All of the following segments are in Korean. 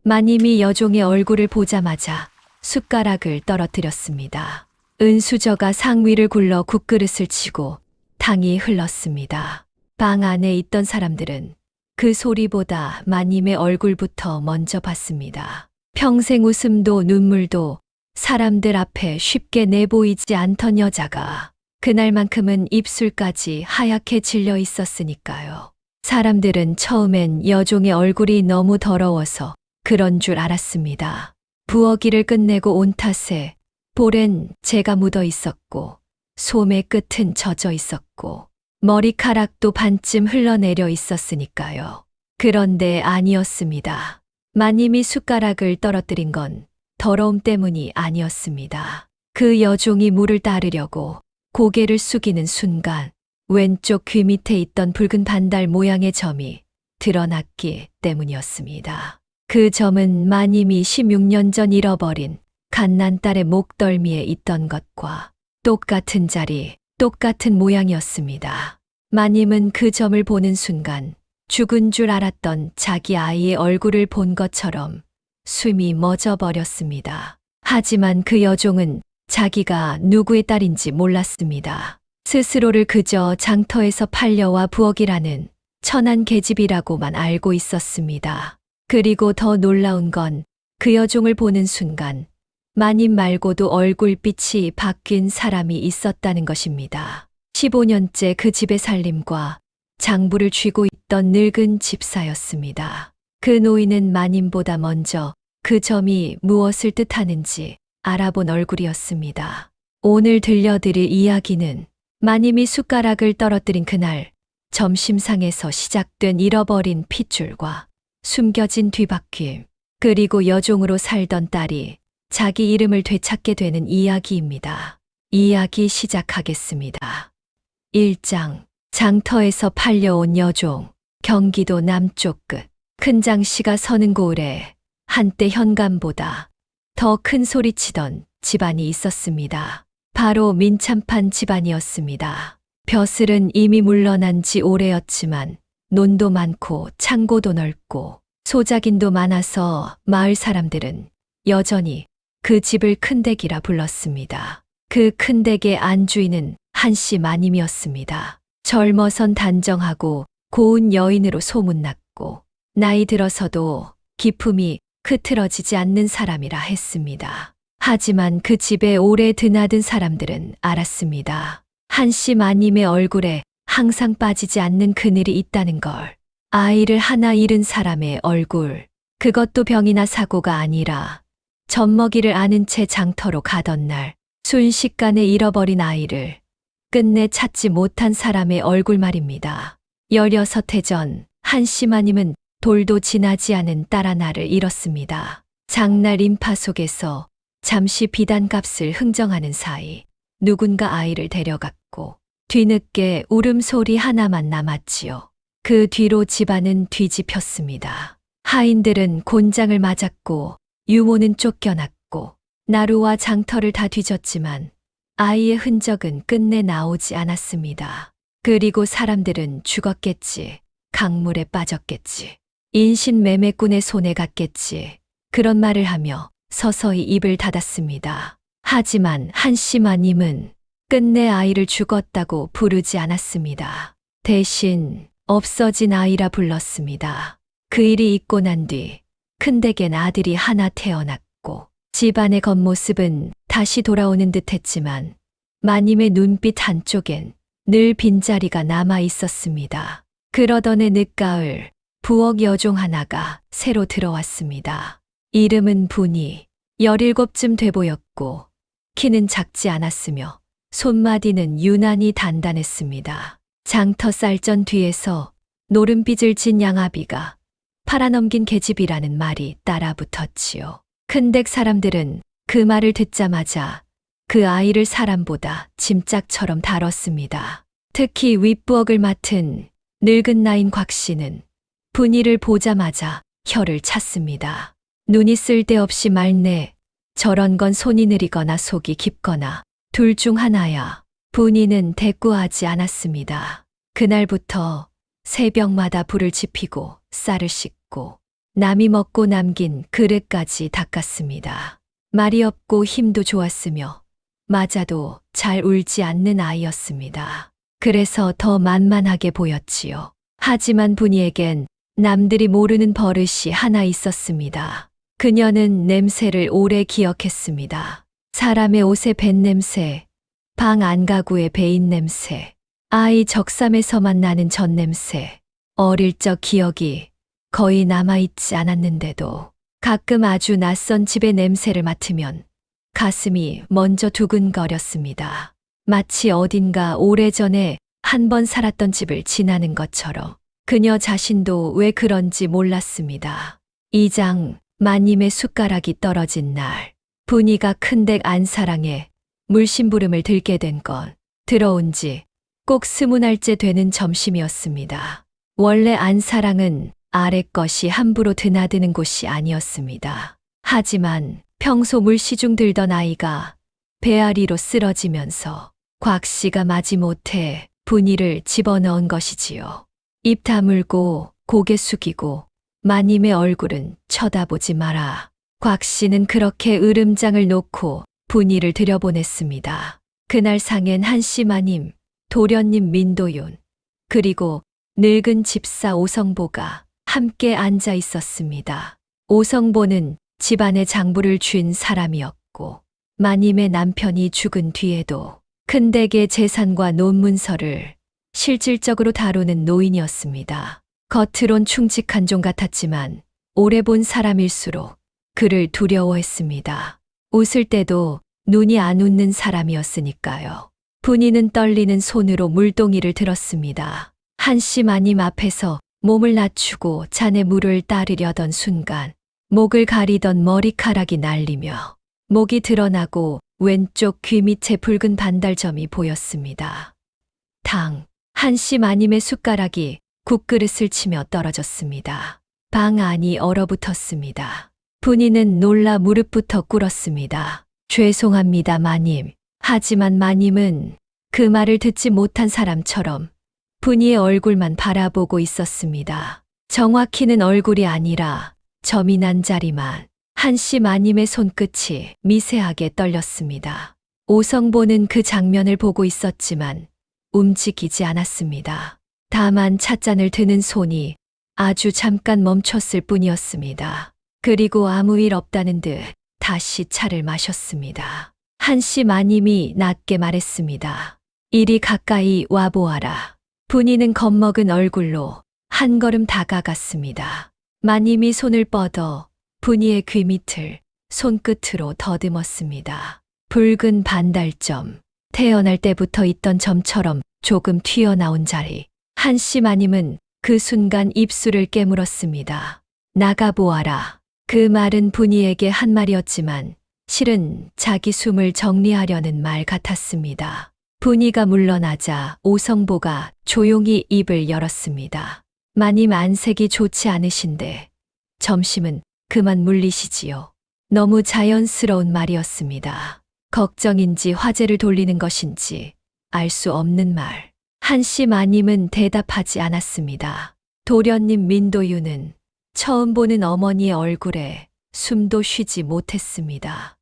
마님이 여종의 얼굴을 보자마자 숟가락을 떨어뜨렸습니다. 은수저가 상위를 굴러 국그릇을 치고 탕이 흘렀습니다. 방 안에 있던 사람들은 그 소리보다 마님의 얼굴부터 먼저 봤습니다. 평생 웃음도 눈물도 사람들 앞에 쉽게 내보이지 않던 여자가 그날만큼은 입술까지 하얗게 질려 있었으니까요. 사람들은 처음엔 여종의 얼굴이 너무 더러워서 그런 줄 알았습니다. 부엌일을 끝내고 온 탓에 볼엔 재가 묻어 있었고 솜의 끝은 젖어 있었고 머리카락도 반쯤 흘러내려 있었으니까요. 그런데 아니었습니다. 마님이 숟가락을 떨어뜨린 건 더러움 때문이 아니었습니다. 그 여종이 물을 따르려고 고개를 숙이는 순간 왼쪽 귀 밑에 있던 붉은 반달 모양의 점이 드러났기 때문이었습니다. 그 점은 마님이 16년 전 잃어버린 갓난딸의 목덜미에 있던 것과 똑같은 자리, 똑같은 모양이었습니다. 마님은 그 점을 보는 순간 죽은 줄 알았던 자기 아이의 얼굴을 본 것처럼 숨이 멎어버렸습니다. 하지만 그 여종은 자기가 누구의 딸인지 몰랐습니다. 스스로를 그저 장터에서 팔려와 부엌이라는 천한 계집이라고만 알고 있었습니다. 그리고 더 놀라운 건 그 여종을 보는 순간 마님 말고도 얼굴빛이 바뀐 사람이 있었다는 것입니다. 15년째 그 집의 살림과 장부를 쥐고 있던 늙은 집사였습니다. 그 노인은 마님보다 먼저 그 점이 무엇을 뜻하는지 알아본 얼굴이었습니다. 오늘 들려드릴 이야기는 마님이 숟가락을 떨어뜨린 그날 점심상에서 시작된 잃어버린 핏줄과 숨겨진 뒤바뀜, 그리고 여종으로 살던 딸이 자기 이름을 되찾게 되는 이야기입니다. 이야기 시작하겠습니다. 1장, 장터에서 팔려온 여종. 경기도 남쪽 끝 큰장씨가 서는 고을에 한때 현관보다 더 큰 소리치던 집안이 있었습니다. 바로 민참판 집안이었습니다. 벼슬은 이미 물러난 지 오래였지만 논도 많고 창고도 넓고 소작인도 많아서 마을 사람들은 여전히 그 집을 큰댁이라 불렀습니다. 그 큰댁의 안주인은 한씨 마님이었습니다. 젊어선 단정하고 고운 여인으로 소문났고 나이 들어서도 기품이 흐트러지지 않는 사람이라 했습니다. 하지만 그 집에 오래 드나든 사람들은 알았습니다. 한씨 마님의 얼굴에 항상 빠지지 않는 그늘이 있다는 걸. 아이를 하나 잃은 사람의 얼굴. 그것도 병이나 사고가 아니라 젖먹이를 아는 채 장터로 가던 날 순식간에 잃어버린 아이를 끝내 찾지 못한 사람의 얼굴 말입니다. 16해 전 한씨 마님은 돌도 지나지 않은 딸 하나를 잃었습니다. 장날 인파 속에서 잠시 비단값을 흥정하는 사이 누군가 아이를 데려갔고 뒤늦게 울음소리 하나만 남았지요. 그 뒤로 집안은 뒤집혔습니다. 하인들은 곤장을 맞았고 유모는 쫓겨났고 나루와 장터를 다 뒤졌지만 아이의 흔적은 끝내 나오지 않았습니다. 그리고 사람들은 죽었겠지, 강물에 빠졌겠지, 인신매매꾼의 손에 갔겠지, 그런 말을 하며 서서히 입을 닫았습니다. 하지만 한씨 마님은 끝내 아이를 죽었다고 부르지 않았습니다. 대신 없어진 아이라 불렀습니다. 그 일이 있고 난 뒤 큰댁엔 아들이 하나 태어났고 집안의 겉모습은 다시 돌아오는 듯했지만 마님의 눈빛 한쪽엔 늘 빈자리가 남아 있었습니다. 그러던 해 늦가을 부엌 여종 하나가 새로 들어왔습니다. 이름은 분이 17쯤 돼 보였고 키는 작지 않았으며 손마디는 유난히 단단했습니다. 장터 쌀전 뒤에서 노름빚을 진 양아비가 팔아넘긴 계집이라는 말이 따라 붙었지요. 큰댁 사람들은 그 말을 듣자마자 그 아이를 사람보다 짐짝처럼 다뤘습니다. 특히 윗부엌을 맡은 늙은 나인 곽씨는 분이를 보자마자 혀를 찼습니다. 눈이 쓸데없이 맑네. 저런 건 손이 느리거나 속이 깊거나 둘 중 하나야. 분이는 대꾸하지 않았습니다. 그날부터 새벽마다 불을 지피고 쌀을 씻고 남이 먹고 남긴 그릇까지 닦았습니다. 말이 없고 힘도 좋았으며 맞아도 잘 울지 않는 아이였습니다. 그래서 더 만만하게 보였지요. 하지만 분이에겐 남들이 모르는 버릇이 하나 있었습니다. 그녀는 냄새를 오래 기억했습니다. 사람의 옷에 밴 냄새, 방 안가구의 배인 냄새, 아이 적삼에서만 나는 전 냄새, 어릴 적 기억이 거의 남아있지 않았는데도 가끔 아주 낯선 집의 냄새를 맡으면 가슴이 먼저 두근거렸습니다. 마치 어딘가 오래전에 한 번 살았던 집을 지나는 것처럼. 그녀 자신도 왜 그런지 몰랐습니다. 2장 마님의 숟가락이 떨어진 날, 분이가 큰댁 안사랑에 물심부름을 들게 된 건 들어온 지 꼭 20날째 되는 점심이었습니다. 원래 안사랑은 아래 것이 함부로 드나드는 곳이 아니었습니다. 하지만 평소 물시중 들던 아이가 배앓이로 쓰러지면서 곽 씨가 마지못해 분이를 집어넣은 것이지요. 입 다물고 고개 숙이고 마님의 얼굴은 쳐다보지 마라. 곽 씨는 그렇게 으름장을 놓고 분이를 들여보냈습니다. 그날 상엔 한씨 마님, 도련님 민도윤, 그리고 늙은 집사 오성보가 함께 앉아 있었습니다. 오성보는 집안의 장부를 쥔 사람이었고 마님의 남편이 죽은 뒤에도 큰댁의 재산과 논문서를 실질적으로 다루는 노인이었습니다. 겉으론 충직한 종 같았지만 오래 본 사람일수록 그를 두려워했습니다. 웃을 때도 눈이 안 웃는 사람이었으니까요. 분이는 떨리는 손으로 물동이를 들었습니다. 한씨 마님 앞에서 몸을 낮추고 잔에 물을 따르려던 순간 목을 가리던 머리카락이 날리며 목이 드러나고 왼쪽 귀 밑에 붉은 반달점이 보였습니다. 당! 한씨 마님의 숟가락이 국그릇을 치며 떨어졌습니다. 방 안이 얼어붙었습니다. 분이는 놀라 무릎부터 꿇었습니다. 죄송합니다, 마님. 하지만 마님은 그 말을 듣지 못한 사람처럼 분이의 얼굴만 바라보고 있었습니다. 정확히는 얼굴이 아니라 점이 난 자리만 한씨 마님의 손끝이 미세하게 떨렸습니다. 오성보는 그 장면을 보고 있었지만 움직이지 않았습니다. 다만 찻잔을 드는 손이 아주 잠깐 멈췄을 뿐이었습니다. 그리고 아무 일 없다는 듯 다시 차를 마셨습니다. 한씨 마님이 낮게 말했습니다. 이리 가까이 와보아라. 분이는 겁먹은 얼굴로 한 걸음 다가갔습니다. 마님이 손을 뻗어 분이의 귀 밑을 손끝으로 더듬었습니다. 붉은 반달점, 태어날 때부터 있던 점처럼 조금 튀어나온 자리. 한씨 마님은 그 순간 입술을 깨물었습니다. 나가보아라. 그 말은 분이에게 한 말이었지만 실은 자기 숨을 정리하려는 말 같았습니다. 분이가 물러나자 오성보가 조용히 입을 열었습니다. 마님 안색이 좋지 않으신데 점심은 그만 물리시지요. 너무 자연스러운 말이었습니다. 걱정인지 화제를 돌리는 것인지 알 수 없는 말. 한씨 마님은 대답하지 않았습니다. 도련님 민도윤은 처음 보는 어머니의 얼굴에 숨도 쉬지 못했습니다.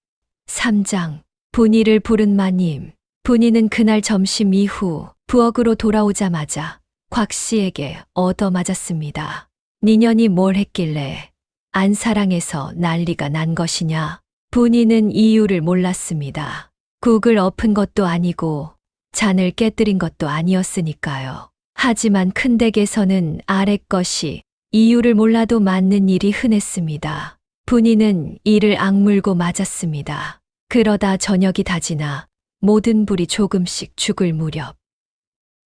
3장 분이를 부른 마님. 분이는 그날 점심 이후 부엌으로 돌아오자마자 곽 씨에게 얻어맞았습니다. 니년이 뭘 했길래 안사랑에서 난리가 난 것이냐. 분이는 이유를 몰랐습니다. 국을 엎은 것도 아니고 잔을 깨뜨린 것도 아니었으니까요. 하지만 큰댁에서는 아래 것이 이유를 몰라도 맞는 일이 흔했습니다. 분이는 이를 악물고 맞았습니다. 그러다 저녁이 다 지나 모든 불이 조금씩 죽을 무렵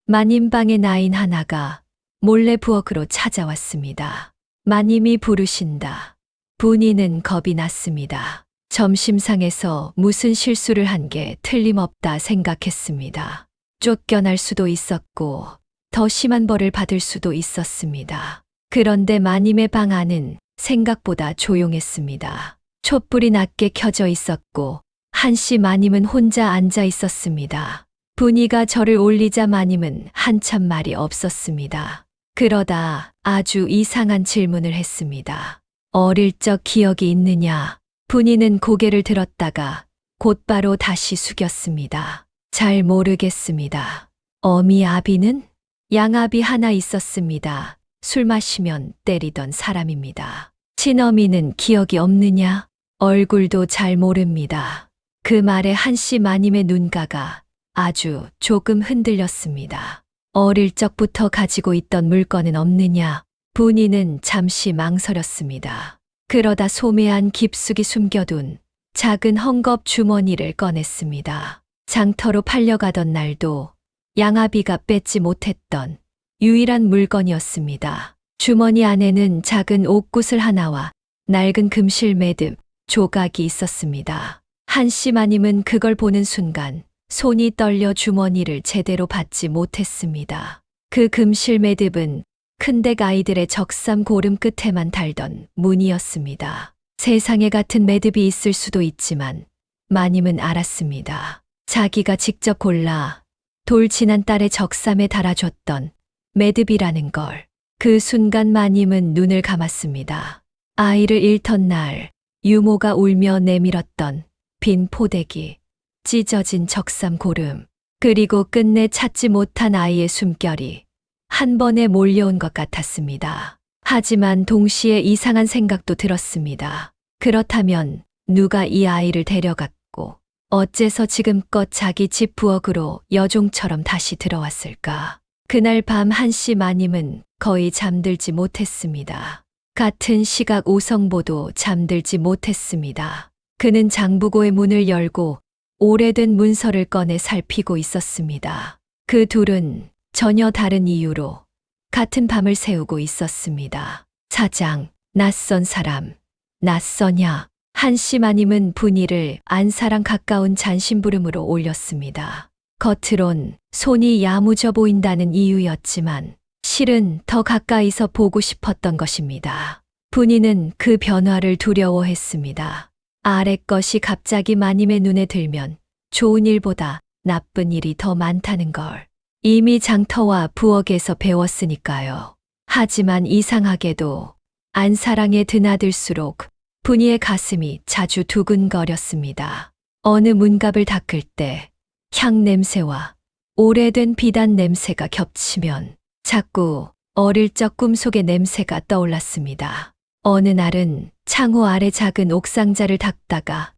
마님방의 나인 하나가 몰래 부엌으로 찾아왔습니다. 마님이 부르신다. 분이는 겁이 났습니다. 점심상에서 무슨 실수를 한 게 틀림없다 생각했습니다. 쫓겨날 수도 있었고 더 심한 벌을 받을 수도 있었습니다. 그런데 마님의 방 안은 생각보다 조용했습니다. 촛불이 낮게 켜져 있었고 한씨 마님은 혼자 앉아 있었습니다. 분이가 절을 올리자 마님은 한참 말이 없었습니다. 그러다 아주 이상한 질문을 했습니다. 어릴 적 기억이 있느냐? 분이는 고개를 들었다가 곧바로 다시 숙였습니다. 잘 모르겠습니다. 어미 아비는? 양아비 하나 있었습니다. 술 마시면 때리던 사람입니다. 친어미는 기억이 없느냐? 얼굴도 잘 모릅니다. 그 말에 한씨 마님의 눈가가 아주 조금 흔들렸습니다. 어릴 적부터 가지고 있던 물건은 없느냐? 분이는 잠시 망설였습니다. 그러다 소매안 깊숙이 숨겨둔 작은 헝겊 주머니를 꺼냈습니다. 장터로 팔려가던 날도 양아비가 뺏지 못했던 유일한 물건이었습니다. 주머니 안에는 작은 옷구슬 하나와 낡은 금실 매듭 조각이 있었습니다. 한씨 마님은 그걸 보는 순간 손이 떨려 주머니를 제대로 받지 못했습니다. 그 금실 매듭은 큰댁 아이들의 적삼 고름 끝에만 달던 무늬였습니다. 세상에 같은 매듭이 있을 수도 있지만 마님은 알았습니다. 자기가 직접 골라 돌 지난 딸의 적삼에 달아줬던 매듭이라는 걸. 그 순간 마님은 눈을 감았습니다. 아이를 잃던 날 유모가 울며 내밀었던 빈 포대기, 찢어진 적삼 고름, 그리고 끝내 찾지 못한 아이의 숨결이 한 번에 몰려온 것 같았습니다. 하지만 동시에 이상한 생각도 들었습니다. 그렇다면 누가 이 아이를 데려갔고 어째서 지금껏 자기 집 부엌으로 여종처럼 다시 들어왔을까? 그날 밤 한씨 마님은 거의 잠들지 못했습니다. 같은 시각 오성보도 잠들지 못했습니다. 그는 장부고의 문을 열고 오래된 문서를 꺼내 살피고 있었습니다. 그 둘은 전혀 다른 이유로 같은 밤을 새우고 있었습니다. 사장, 낯선 사람, 낯서냐? 한씨 마님은 분이를 안사랑 가까운 잔심부름으로 올렸습니다. 겉으론 손이 야무져 보인다는 이유였지만 실은 더 가까이서 보고 싶었던 것입니다. 분이는 그 변화를 두려워했습니다. 아래 것이 갑자기 마님의 눈에 들면 좋은 일보다 나쁜 일이 더 많다는 걸 이미 장터와 부엌에서 배웠으니까요. 하지만 이상하게도 안사랑에 드나들수록 분이의 가슴이 자주 두근거렸습니다. 어느 문갑을 닦을 때 향 냄새와 오래된 비단 냄새가 겹치면 자꾸 어릴 적 꿈속의 냄새가 떠올랐습니다. 어느 날은 창호 아래 작은 옥상자를 닦다가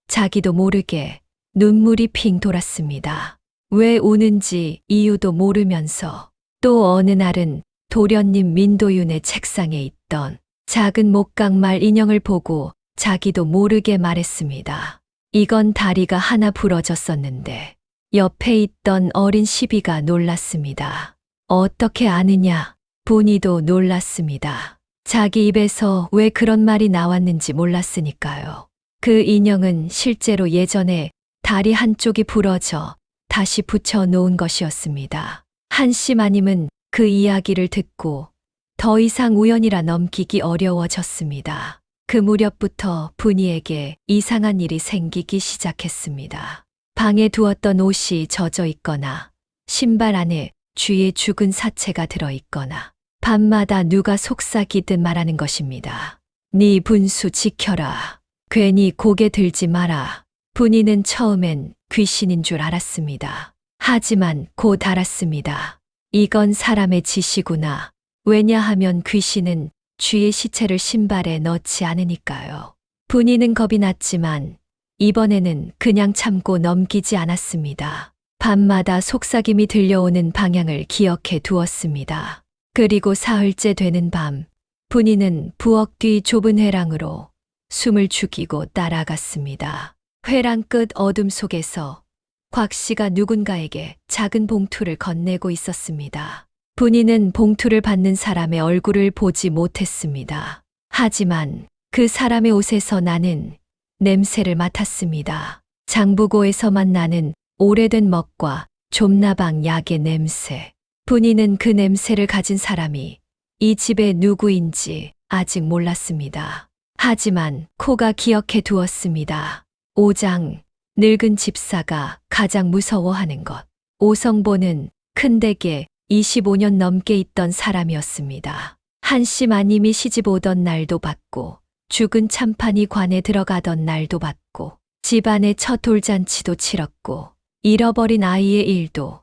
자기도 모르게 눈물이 핑 돌았습니다. 왜 우는지 이유도 모르면서. 또 어느 날은 도련님 민도윤의 책상에 있던 작은 목각말 인형을 보고 자기도 모르게 말했습니다. 이건 다리가 하나 부러졌었는데. 옆에 있던 어린 시비가 놀랐습니다. 어떻게 아느냐? 분이도 놀랐습니다. 자기 입에서 왜 그런 말이 나왔는지 몰랐으니까요. 그 인형은 실제로 예전에 다리 한쪽이 부러져 다시 붙여 놓은 것이었습니다. 한씨 마님은 그 이야기를 듣고 더 이상 우연이라 넘기기 어려워졌습니다. 그 무렵부터 분이에게 이상한 일이 생기기 시작했습니다. 방에 두었던 옷이 젖어 있거나 신발 안에 쥐의 죽은 사체가 들어 있거나 밤마다 누가 속삭이듯 말하는 것입니다. 네 분수 지켜라. 괜히 고개 들지 마라. 분이는 처음엔 귀신인 줄 알았습니다. 하지만 곧 알았습니다. 이건 사람의 짓이구나. 왜냐하면 귀신은 쥐의 시체를 신발에 넣지 않으니까요. 분이는 겁이 났지만 이번에는 그냥 참고 넘기지 않았습니다. 밤마다 속삭임이 들려오는 방향을 기억해 두었습니다. 그리고 사흘째 되는 밤, 분이는 부엌 뒤 좁은 회랑으로 숨을 죽이고 따라갔습니다. 회랑 끝 어둠 속에서 곽 씨가 누군가에게 작은 봉투를 건네고 있었습니다. 분이는 봉투를 받는 사람의 얼굴을 보지 못했습니다. 하지만 그 사람의 옷에서 나는 냄새를 맡았습니다. 장부고에서만 나는 오래된 먹과 좁나방 약의 냄새. 분이는 그 냄새를 가진 사람이 이 집의 누구인지 아직 몰랐습니다. 하지만 코가 기억해 두었습니다. 오장, 늙은 집사가 가장 무서워하는 것. 오성보는 큰댁에 25년 넘게 있던 사람이었습니다. 한씨 마님이 시집 오던 날도 봤고 죽은 참판이 관에 들어가던 날도 봤고 집안의 첫 돌잔치도 치렀고 잃어버린 아이의 일도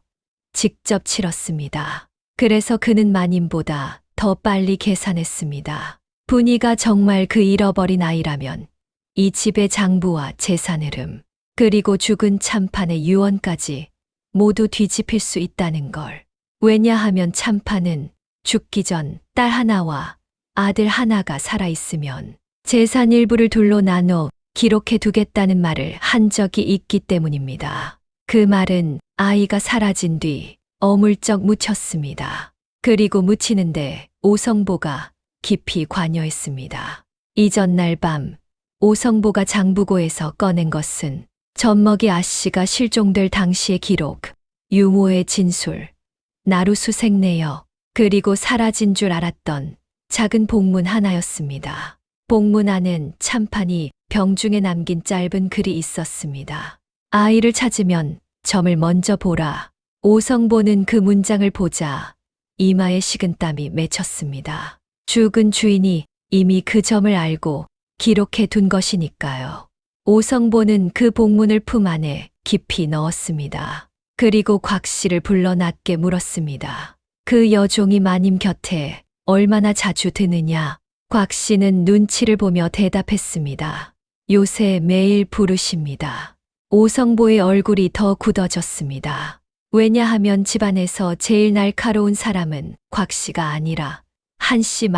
직접 치렀습니다. 그래서 그는 마님보다 더 빨리 계산했습니다. 분이가 정말 그 잃어버린 아이라면 이 집의 장부와 재산 흐름, 그리고 죽은 참판의 유언까지 모두 뒤집힐 수 있다는 걸. 왜냐하면 참판은 죽기 전 딸 하나와 아들 하나가 살아있으면 재산 일부를 둘로 나눠 기록해 두겠다는 말을 한 적이 있기 때문입니다. 그 말은 아이가 사라진 뒤 어물쩍 묻혔습니다. 그리고 묻히는데 오성보가 깊이 관여했습니다. 이전날 밤 오성보가 장부고에서 꺼낸 것은 젖먹이 아씨가 실종될 당시의 기록, 유모의 진술, 나루수 생내역, 그리고 사라진 줄 알았던 작은 복문 하나였습니다. 복문 안엔 참판이 병중에 남긴 짧은 글이 있었습니다. 아이를 찾으면 점을 먼저 보라. 오성보는 그 문장을 보자 이마에 식은땀이 맺혔습니다. 죽은 주인이 이미 그 점을 알고 기록해 둔 것이니까요. 오성보는 그 복문을 품 안에 깊이 넣었습니다. 그리고 곽 씨를 불러 낮게 물었습니다. 그 여종이 마님 곁에 얼마나 자주 드느냐? 곽 씨는 눈치를 보며 대답했습니다. 요새 매일 부르십니다. 오성보의 얼굴이 더 굳어졌습니다. 왜냐하면 집안에서 제일 날카로운 사람은 곽 씨가 아니라 한씨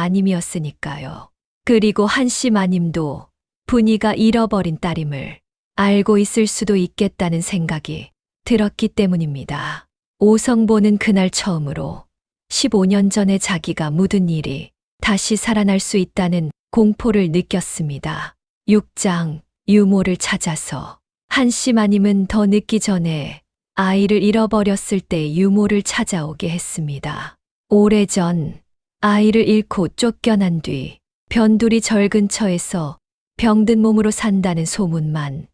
마님이었으니까요. 그리고 한씨 마님도 분이가 잃어버린 딸임을 알고 있을 수도 있겠다는 생각이 들었기 때문입니다. 오성보는 그날 처음으로 15년 전에 자기가 묻은 일이 다시 살아날 수 있다는 공포를 느꼈습니다. 6장 유모를 찾아서. 한씨 마님은 더 늦기 전에 아이를 잃어버렸을 때 유모를 찾아오게 했습니다. 오래전 아이를 잃고 쫓겨난 뒤 변두리 절 근처에서 병든 몸으로 산다는 소문만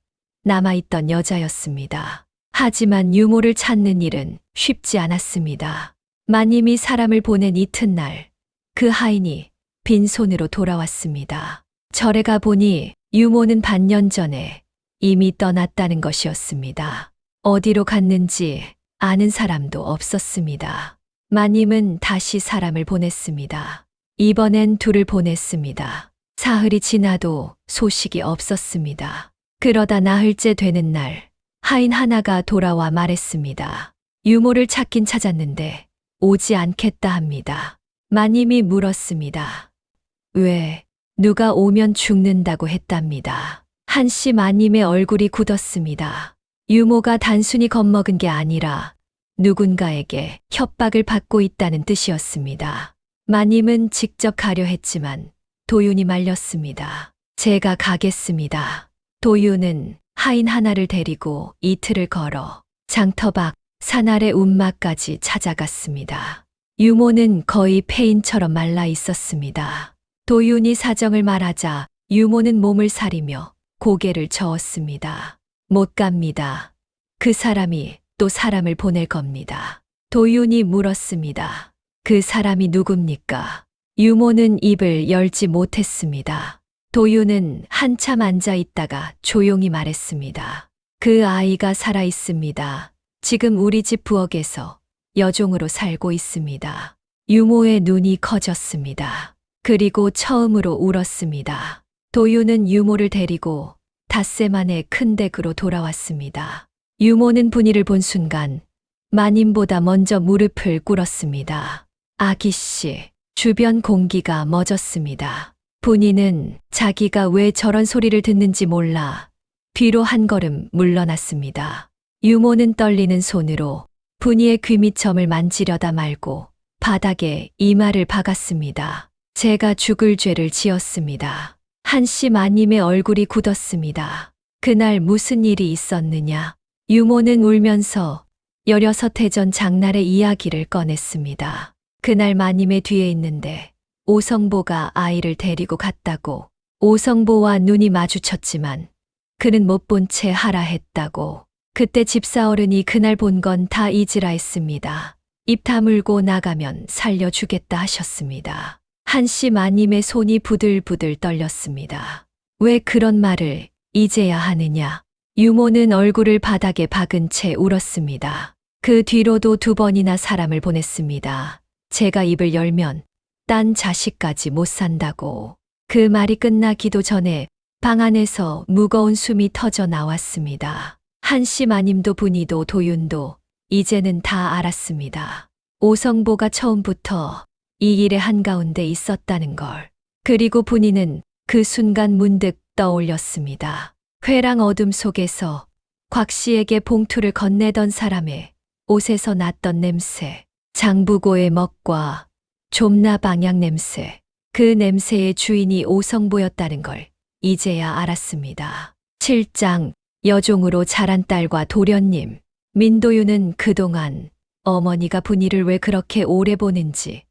남아있던 여자였습니다. 하지만 유모를 찾는 일은 쉽지 않았습니다. 마님이 사람을 보낸 이튿날 그 하인이 빈손으로 돌아왔습니다. 절에 가 보니 유모는 반년 전에 이미 떠났다는 것이었습니다. 어디로 갔는지 아는 사람도 없었습니다. 마님은 다시 사람을 보냈습니다. 이번엔 둘을 보냈습니다. 사흘이 지나도 소식이 없었습니다. 그러다 나흘째 되는 날 하인 하나가 돌아와 말했습니다. 유모를 찾긴 찾았는데 오지 않겠다 합니다. 마님이 물었습니다. 왜? 누가 오면 죽는다고 했답니다. 한씨 마님의 얼굴이 굳었습니다. 유모가 단순히 겁먹은 게 아니라 누군가에게 협박을 받고 있다는 뜻이었습니다. 마님은 직접 가려 했지만 도윤이 말렸습니다. 제가 가겠습니다. 도윤은 하인 하나를 데리고 이틀을 걸어 장터박 산 아래 운마까지 찾아갔습니다. 유모는 거의 폐인처럼 말라 있었습니다. 도윤이 사정을 말하자 유모는 몸을 사리며 고개를 저었습니다. 못 갑니다. 그 사람이 또 사람을 보낼 겁니다. 도윤이 물었습니다. 그 사람이 누굽니까? 유모는 입을 열지 못했습니다. 도윤은 한참 앉아 있다가 조용히 말했습니다. 그 아이가 살아 있습니다. 지금 우리 집 부엌에서 여종으로 살고 있습니다. 유모의 눈이 커졌습니다. 그리고 처음으로 울었습니다. 도윤은 유모를 데리고 닷새 만에 큰 댁으로 돌아왔습니다. 유모는 분이를 본 순간 마님보다 먼저 무릎을 꿇었습니다. 아기씨, 주변 공기가 멎었습니다. 분이는 자기가 왜 저런 소리를 듣는지 몰라 뒤로 한 걸음 물러났습니다. 유모는 떨리는 손으로 분이의 귀 밑 점을 만지려다 말고 바닥에 이마를 박았습니다. 제가 죽을 죄를 지었습니다. 한씨 마님의 얼굴이 굳었습니다. 그날 무슨 일이 있었느냐? 유모는 울면서 16해 전 장날의 이야기를 꺼냈습니다. 그날 마님의 뒤에 있는데 오성보가 아이를 데리고 갔다고. 오성보와 눈이 마주쳤지만 그는 못 본 채 하라 했다고. 그때 집사어른이 그날 본 건 다 잊으라 했습니다. 입 다물고 나가면 살려주겠다 하셨습니다. 한씨 마님의 손이 부들부들 떨렸습니다. 왜 그런 말을 이제야 하느냐? 유모는 얼굴을 바닥에 박은 채 울었습니다. 그 뒤로도 2번이나 사람을 보냈습니다. 제가 입을 열면 딴 자식까지 못 산다고. 그 말이 끝나기도 전에 방 안에서 무거운 숨이 터져 나왔습니다. 한씨 마님도 분이도 도윤도 이제는 다 알았습니다. 오성보가 처음부터 이 일의 한가운데 있었다는 걸. 그리고 분이는 그 순간 문득 떠올렸습니다. 회랑 어둠 속에서 곽 씨에게 봉투를 건네던 사람의 옷에서 났던 냄새, 장부고의 먹과 좀나 방향 냄새, 그 냄새의 주인이 오성보였다는 걸 이제야 알았습니다. 7장, 여종으로 자란 딸과 도련님. 민도윤은 그동안 어머니가 분이를 왜 그렇게 오래 보는지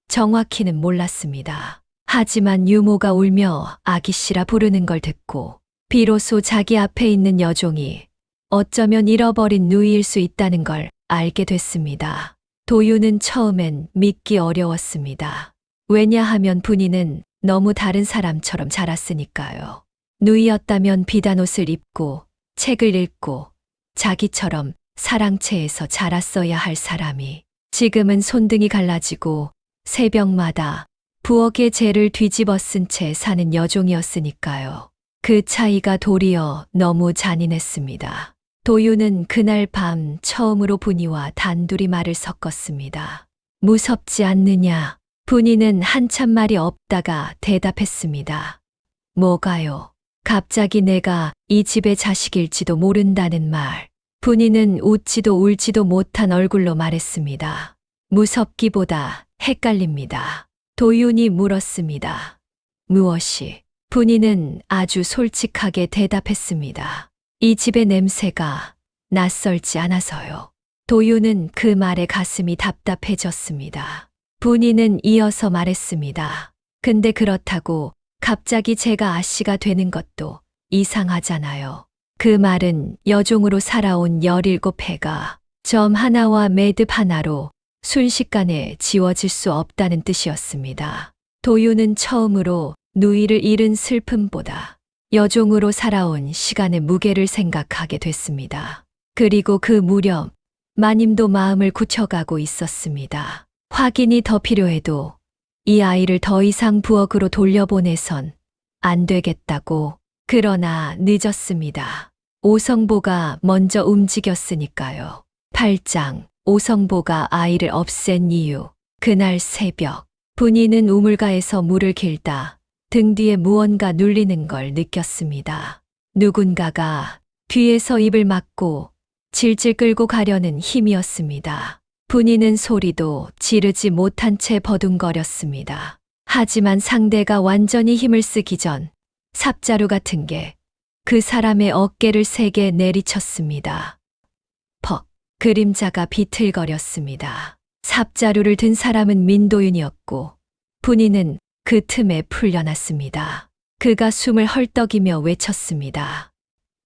정확히는 몰랐습니다. 하지만 유모가 울며 아기씨라 부르는 걸 듣고 비로소 자기 앞에 있는 여종이 어쩌면 잃어버린 누이일 수 있다는 걸 알게 됐습니다. 도윤은 처음엔 믿기 어려웠습니다. 왜냐하면 분이는 너무 다른 사람처럼 자랐으니까요. 누이였다면 비단옷을 입고 책을 읽고 자기처럼 사랑채에서 자랐어야 할 사람이 지금은 손등이 갈라지고 새벽마다 부엌의 재를 뒤집어 쓴 채 사는 여종이었으니까요. 그 차이가 도리어 너무 잔인했습니다. 도윤은 그날 밤 처음으로 분이와 단둘이 말을 섞었습니다. 무섭지 않느냐? 분이는 한참 말이 없다가 대답했습니다. 뭐가요? 갑자기 내가 이 집의 자식일지도 모른다는 말. 분이는 웃지도 울지도 못한 얼굴로 말했습니다. 무섭기보다 헷갈립니다. 도윤이 물었습니다. 무엇이? 분이는 아주 솔직하게 대답했습니다. 이 집의 냄새가 낯설지 않아서요. 도윤은 그 말에 가슴이 답답해졌습니다. 분이는 이어서 말했습니다. 근데 그렇다고 갑자기 제가 아씨가 되는 것도 이상하잖아요. 그 말은 여종으로 살아온 17해가 점 하나와 매듭 하나로 순식간에 지워질 수 없다는 뜻이었습니다. 도윤은 처음으로 누이를 잃은 슬픔보다 여종으로 살아온 시간의 무게를 생각하게 됐습니다. 그리고 그 무렵 마님도 마음을 굳혀가고 있었습니다. 확인이 더 필요해도 이 아이를 더 이상 부엌으로 돌려보내선 안 되겠다고. 그러나 늦었습니다. 오성보가 먼저 움직였으니까요. 8장, 오성보가 아이를 없앤 이유. 그날 새벽, 분이는 우물가에서 물을 길다 등 뒤에 무언가 눌리는 걸 느꼈습니다. 누군가가 뒤에서 입을 막고 질질 끌고 가려는 힘이었습니다. 분이는 소리도 지르지 못한 채 버둥거렸습니다. 하지만 상대가 완전히 힘을 쓰기 전 삽자루 같은 게 그 사람의 어깨를 세게 내리쳤습니다. 퍽, 그림자가 비틀거렸습니다. 삽자루를 든 사람은 민도윤이었고 분이는 그 틈에 풀려났습니다. 그가 숨을 헐떡이며 외쳤습니다.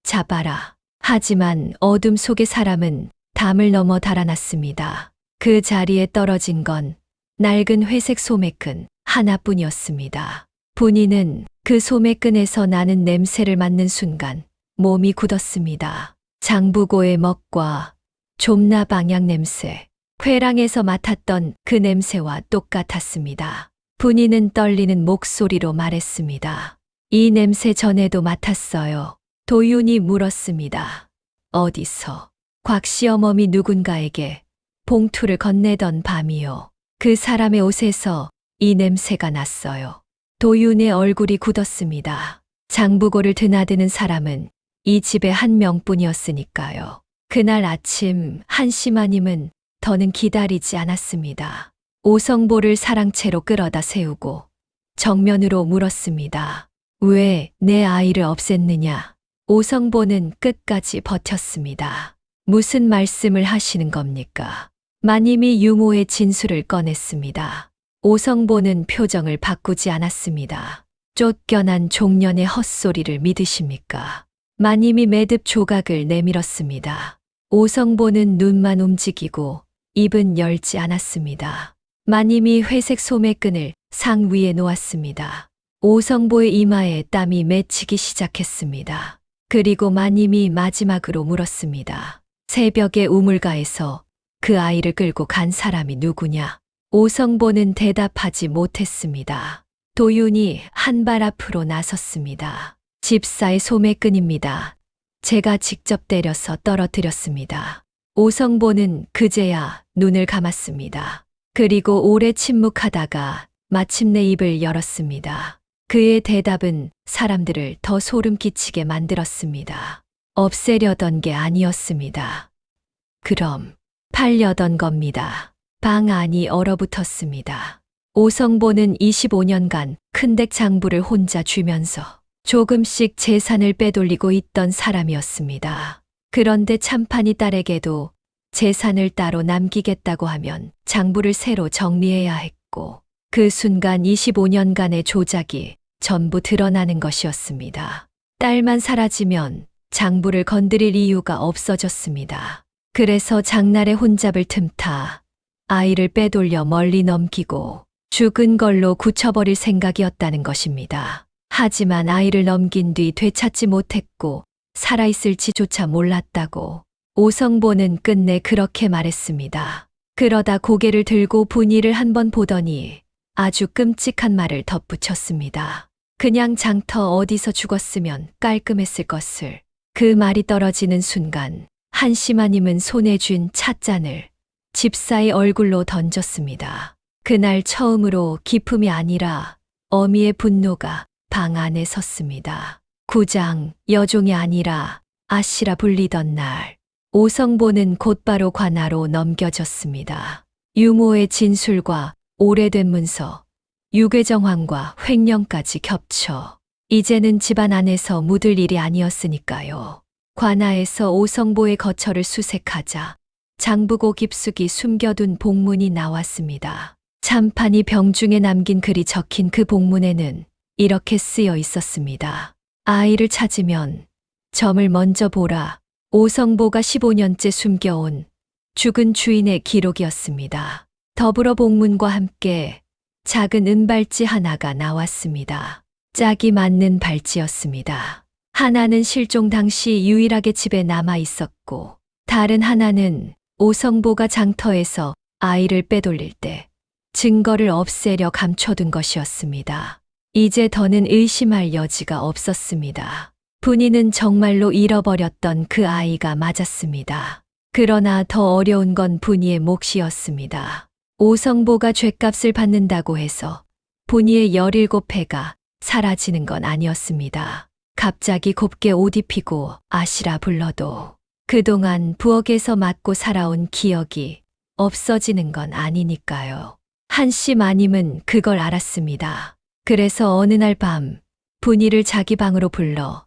잡아라. 하지만 어둠 속의 사람은 담을 넘어 달아났습니다. 그 자리에 떨어진 건 낡은 회색 소매끈 하나뿐이었습니다. 분이는 그 소매끈에서 나는 냄새를 맡는 순간 몸이 굳었습니다. 장부고의 먹과 좀나 방향 냄새, 회랑에서 맡았던 그 냄새와 똑같았습니다. 분이는 떨리는 목소리로 말했습니다. 이 냄새 전에도 맡았어요. 도윤이 물었습니다. 어디서? 곽 시어머니 누군가에게 봉투를 건네던 밤이요. 그 사람의 옷에서 이 냄새가 났어요. 도윤의 얼굴이 굳었습니다. 장부고를 드나드는 사람은 이 집의 한 명뿐이었으니까요. 그날 아침 한씨 마님은 더는 기다리지 않았습니다. 오성보를 사랑채로 끌어다 세우고 정면으로 물었습니다. 왜 내 아이를 없앴느냐? 오성보는 끝까지 버텼습니다. 무슨 말씀을 하시는 겁니까? 마님이 유모의 진술을 꺼냈습니다. 오성보는 표정을 바꾸지 않았습니다. 쫓겨난 종년의 헛소리를 믿으십니까? 마님이 매듭 조각을 내밀었습니다. 오성보는 눈만 움직이고 입은 열지 않았습니다. 마님이 회색 소매끈을 상 위에 놓았습니다. 오성보의 이마에 땀이 맺히기 시작했습니다. 그리고 마님이 마지막으로 물었습니다. 새벽에 우물가에서 그 아이를 끌고 간 사람이 누구냐? 오성보는 대답하지 못했습니다. 도윤이 한 발 앞으로 나섰습니다. 집사의 소매끈입니다. 제가 직접 때려서 떨어뜨렸습니다. 오성보는 그제야 눈을 감았습니다. 그리고 오래 침묵하다가 마침내 입을 열었습니다. 그의 대답은 사람들을 더 소름 끼치게 만들었습니다. 없애려던 게 아니었습니다. 그럼 팔려던 겁니다. 방 안이 얼어붙었습니다. 오성보는 25년간 큰댁 장부를 혼자 쥐면서 조금씩 재산을 빼돌리고 있던 사람이었습니다. 그런데 참판이 딸에게도 재산을 따로 남기겠다고 하면 장부를 새로 정리해야 했고, 그 순간 25년간의 조작이 전부 드러나는 것이었습니다. 딸만 사라지면 장부를 건드릴 이유가 없어졌습니다. 그래서 장날에 혼잡을 틈타 아이를 빼돌려 멀리 넘기고 죽은 걸로 굳혀버릴 생각이었다는 것입니다. 하지만 아이를 넘긴 뒤 되찾지 못했고 살아있을지조차 몰랐다고 오성보는 끝내 그렇게 말했습니다. 그러다 고개를 들고 분이를 한번 보더니 아주 끔찍한 말을 덧붙였습니다. 그냥 장터 어디서 죽었으면 깔끔했을 것을. 그 말이 떨어지는 순간 한심하님은 손에 쥔 찻잔을 집사의 얼굴로 던졌습니다. 그날 처음으로 기품이 아니라 어미의 분노가 방 안에 섰습니다. 구장, 여종이 아니라 아씨라 불리던 날, 오성보는 곧바로 관아로 넘겨졌습니다. 유모의 진술과 오래된 문서, 유괴정황과 횡령까지 겹쳐 이제는 집안 안에서 묻을 일이 아니었으니까요. 관아에서 오성보의 거처를 수색하자 장부고 깊숙이 숨겨둔 복문이 나왔습니다. 참판이 병중에 남긴 글이 적힌 그 복문에는 이렇게 쓰여 있었습니다. 아이를 찾으면 점을 먼저 보라. 오성보가 15년째 숨겨온 죽은 주인의 기록이었습니다. 더불어 복문과 함께 작은 은발찌 하나가 나왔습니다. 짝이 맞는 발찌였습니다. 하나는 실종 당시 유일하게 집에 남아 있었고, 다른 하나는 오성보가 장터에서 아이를 빼돌릴 때 증거를 없애려 감춰둔 것이었습니다. 이제 더는 의심할 여지가 없었습니다. 분이는 정말로 잃어버렸던 그 아이가 맞았습니다. 그러나 더 어려운 건 분이의 몫이었습니다. 오성보가 죗값을 받는다고 해서 분이의 17패가 사라지는 건 아니었습니다. 갑자기 곱게 옷 입히고 아시라 불러도 그동안 부엌에서 맞고 살아온 기억이 없어지는 건 아니니까요. 한씨 마님은 그걸 알았습니다. 그래서 어느 날 밤 분이를 자기 방으로 불러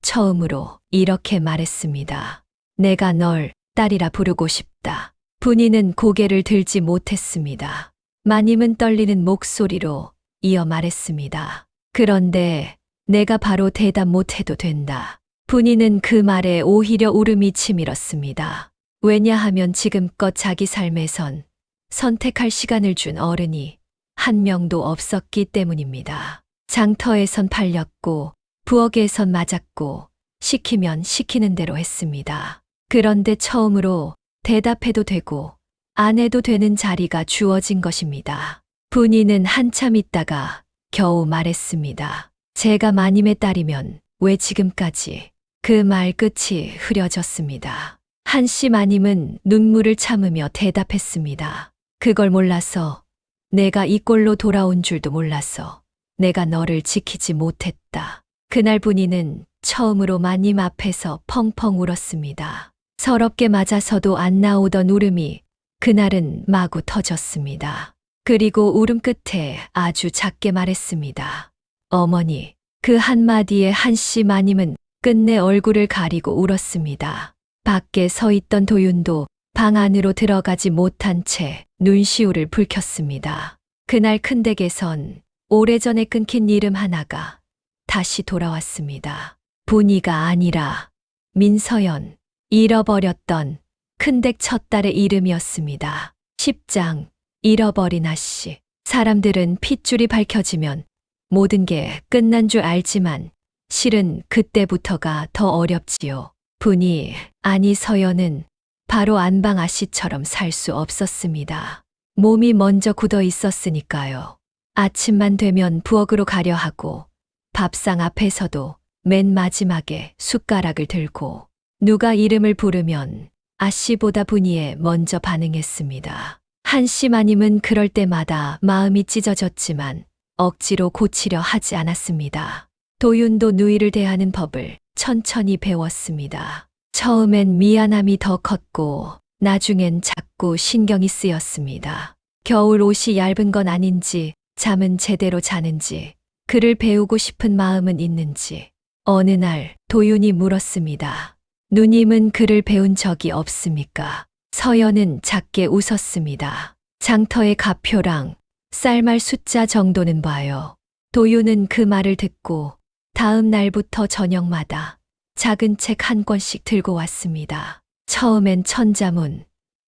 처음으로 이렇게 말했습니다. 내가 널 딸이라 부르고 싶다. 분이는 고개를 들지 못했습니다. 마님은 떨리는 목소리로 이어 말했습니다. 그런데 내가 바로 대답 못해도 된다. 분이는 그 말에 오히려 울음이 치밀었습니다. 왜냐하면 지금껏 자기 삶에선 선택할 시간을 준 어른이 한 명도 없었기 때문입니다. 장터에선 팔렸고 부엌에선 맞았고 시키면 시키는 대로 했습니다. 그런데 처음으로 대답해도 되고 안 해도 되는 자리가 주어진 것입니다. 분이는 한참 있다가 겨우 말했습니다. 제가 마님의 딸이면 왜 지금까지? 그 말 끝이 흐려졌습니다. 한씨 마님은 눈물을 참으며 대답했습니다. 그걸 몰라서, 내가 이 꼴로 돌아온 줄도 몰라서 내가 너를 지키지 못했다. 그날 분이는 처음으로 마님 앞에서 펑펑 울었습니다. 서럽게 맞아서도 안 나오던 울음이 그날은 마구 터졌습니다. 그리고 울음 끝에 아주 작게 말했습니다. 어머니. 그 한마디에 한씨 마님은 끝내 얼굴을 가리고 울었습니다. 밖에 서 있던 도윤도 방 안으로 들어가지 못한 채 눈시울을 붉혔습니다. 그날 큰댁에선 오래전에 끊긴 이름 하나가 다시 돌아왔습니다. 분이가 아니라 민서연, 잃어버렸던 큰댁 첫딸의 이름이었습니다. 10장, 잃어버린 아씨. 사람들은 핏줄이 밝혀지면 모든 게 끝난 줄 알지만 실은 그때부터가 더 어렵지요. 분이, 아니 서연은 바로 안방 아씨처럼 살 수 없었습니다. 몸이 먼저 굳어 있었으니까요. 아침만 되면 부엌으로 가려 하고 밥상 앞에서도 맨 마지막에 숟가락을 들고 누가 이름을 부르면 아씨보다 분이에 먼저 반응했습니다. 한씨 마님은 그럴 때마다 마음이 찢어졌지만 억지로 고치려 하지 않았습니다. 도윤도 누이를 대하는 법을 천천히 배웠습니다. 처음엔 미안함이 더 컸고 나중엔 자꾸 신경이 쓰였습니다. 겨울 옷이 얇은 건 아닌지, 잠은 제대로 자는지, 그를 배우고 싶은 마음은 있는지. 어느 날 도윤이 물었습니다. 누님은 그를 배운 적이 없습니까? 서연은 작게 웃었습니다. 장터의 가표랑 쌀말 숫자 정도는 봐요. 도윤은 그 말을 듣고 다음 날부터 저녁마다 작은 책 한 권씩 들고 왔습니다. 처음엔 천자문,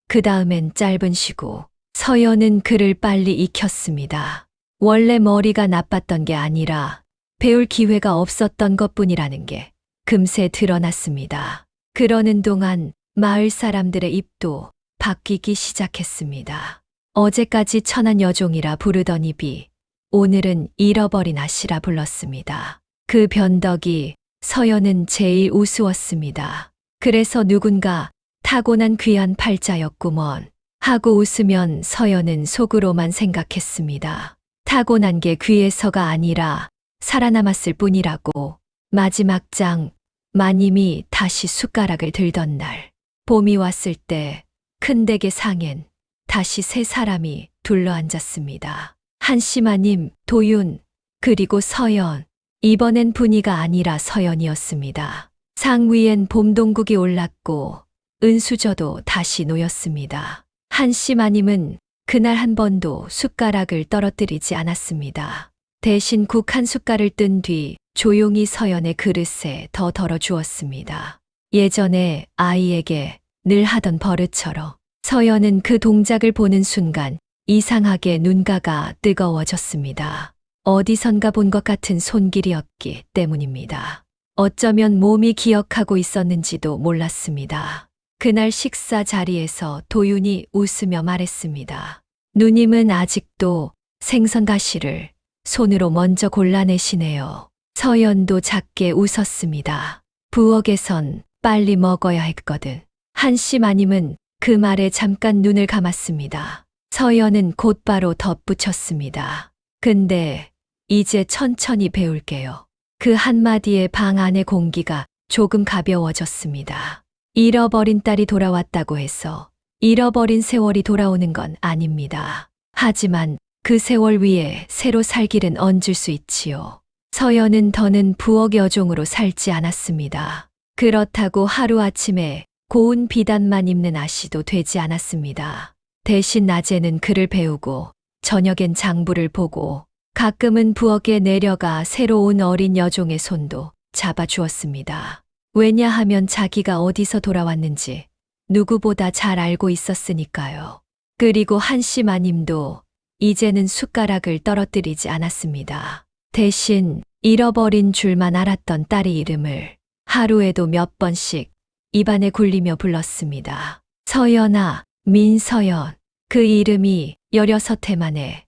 그 다음엔 짧은 시고. 서연은 글을 빨리 익혔습니다. 원래 머리가 나빴던 게 아니라 배울 기회가 없었던 것뿐이라는 게 금세 드러났습니다. 그러는 동안 마을 사람들의 입도 바뀌기 시작했습니다. 어제까지 천한 여종이라 부르던 입이 오늘은 잃어버린 아씨라 불렀습니다. 그 변덕이 서연은 제일 우스웠습니다. 그래서 누군가 타고난 귀한 팔자였구먼 하고 웃으면 서연은 속으로만 생각했습니다. 타고난 게 귀에서가 아니라 살아남았을 뿐이라고. 마지막 장, 마님이 다시 숟가락을 들던 날, 봄이 왔을 때 큰 댁의 상엔 다시 세 사람이 둘러앉았습니다. 한씨 마님, 도윤, 그리고 서연. 이번엔 분이가 아니라 서연이었습니다. 상 위엔 봄동국이 올랐고 은수저도 다시 놓였습니다. 한씨 마님은 그날 한 번도 숟가락을 떨어뜨리지 않았습니다. 대신 국 한 숟갈을 뜬 뒤 조용히 서연의 그릇에 더 덜어 주었습니다. 예전에 아이에게 늘 하던 버릇처럼. 서연은 그 동작을 보는 순간 이상하게 눈가가 뜨거워졌습니다. 어디선가 본 것 같은 손길이었기 때문입니다. 어쩌면 몸이 기억하고 있었는지도 몰랐습니다. 그날 식사 자리에서 도윤이 웃으며 말했습니다. 누님은 아직도 생선 가시를 손으로 먼저 골라내시네요. 서연도 작게 웃었습니다. 부엌에선 빨리 먹어야 했거든. 한씨 마님은 그 말에 잠깐 눈을 감았습니다. 서연은 곧바로 덧붙였습니다. 근데 이제 천천히 배울게요. 그 한마디에 방 안의 공기가 조금 가벼워졌습니다. 잃어버린 딸이 돌아왔다고 해서 잃어버린 세월이 돌아오는 건 아닙니다. 하지만 그 세월 위에 새로 살 길은 얹을 수 있지요. 서연은 더는 부엌 여종으로 살지 않았습니다. 그렇다고 하루아침에 고운 비단만 입는 아씨도 되지 않았습니다. 대신 낮에는 글을 배우고 저녁엔 장부를 보고 가끔은 부엌에 내려가 새로 온 어린 여종의 손도 잡아주었습니다. 왜냐하면 자기가 어디서 돌아왔는지 누구보다 잘 알고 있었으니까요. 그리고 한씨 마님도 이제는 숟가락을 떨어뜨리지 않았습니다. 대신 잃어버린 줄만 알았던 딸의 이름을 하루에도 몇 번씩 입안에 굴리며 불렀습니다. 서연아, 민서연. 그 이름이 16해 만에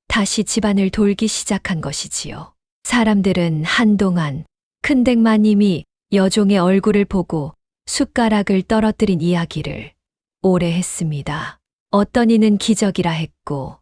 다시 집안을 돌기 시작한 것이지요. 사람들은 한동안 큰댁 마님이 여종의 얼굴을 보고 숟가락을 떨어뜨린 이야기를 오래 했습니다. 어떤 이는 기적이라 했고,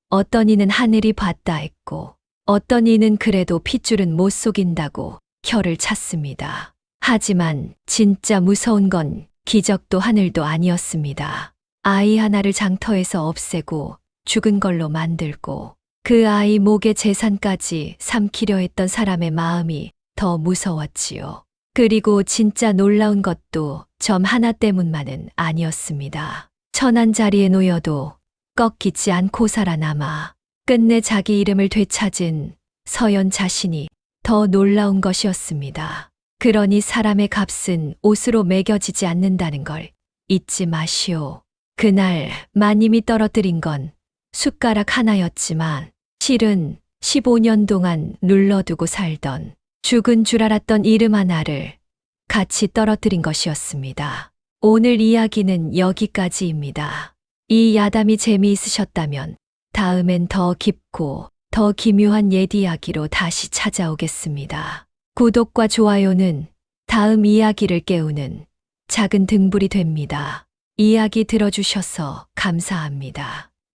어떤 이는 하늘이 봤다 했고, 어떤 이는 그래도 핏줄은 못 속인다고 혀를 찼습니다. 하지만 진짜 무서운 건 기적도 하늘도 아니었습니다. 아이 하나를 장터에서 없애고 죽은 걸로 만들고 그 아이 목에 재산까지 삼키려 했던 사람의 마음이 더 무서웠지요. 그리고 진짜 놀라운 것도 점 하나 때문만은 아니었습니다. 천한 자리에 놓여도 꺾이지 않고 살아남아 끝내 자기 이름을 되찾은 서연 자신이 더 놀라운 것이었습니다. 그러니 사람의 값은 옷으로 매겨지지 않는다는 걸 잊지 마시오. 그날 마님이 떨어뜨린 건 숟가락 하나였지만 실은 15년 동안 눌러두고 살던 죽은 줄 알았던 이름 하나를 같이 떨어뜨린 것이었습니다. 오늘 이야기는 여기까지입니다. 이 야담이 재미있으셨다면 다음엔 더 깊고 더 기묘한 옛 이야기로 다시 찾아오겠습니다. 구독과 좋아요는 다음 이야기를 깨우는 작은 등불이 됩니다. 이야기 들어주셔서 감사합니다.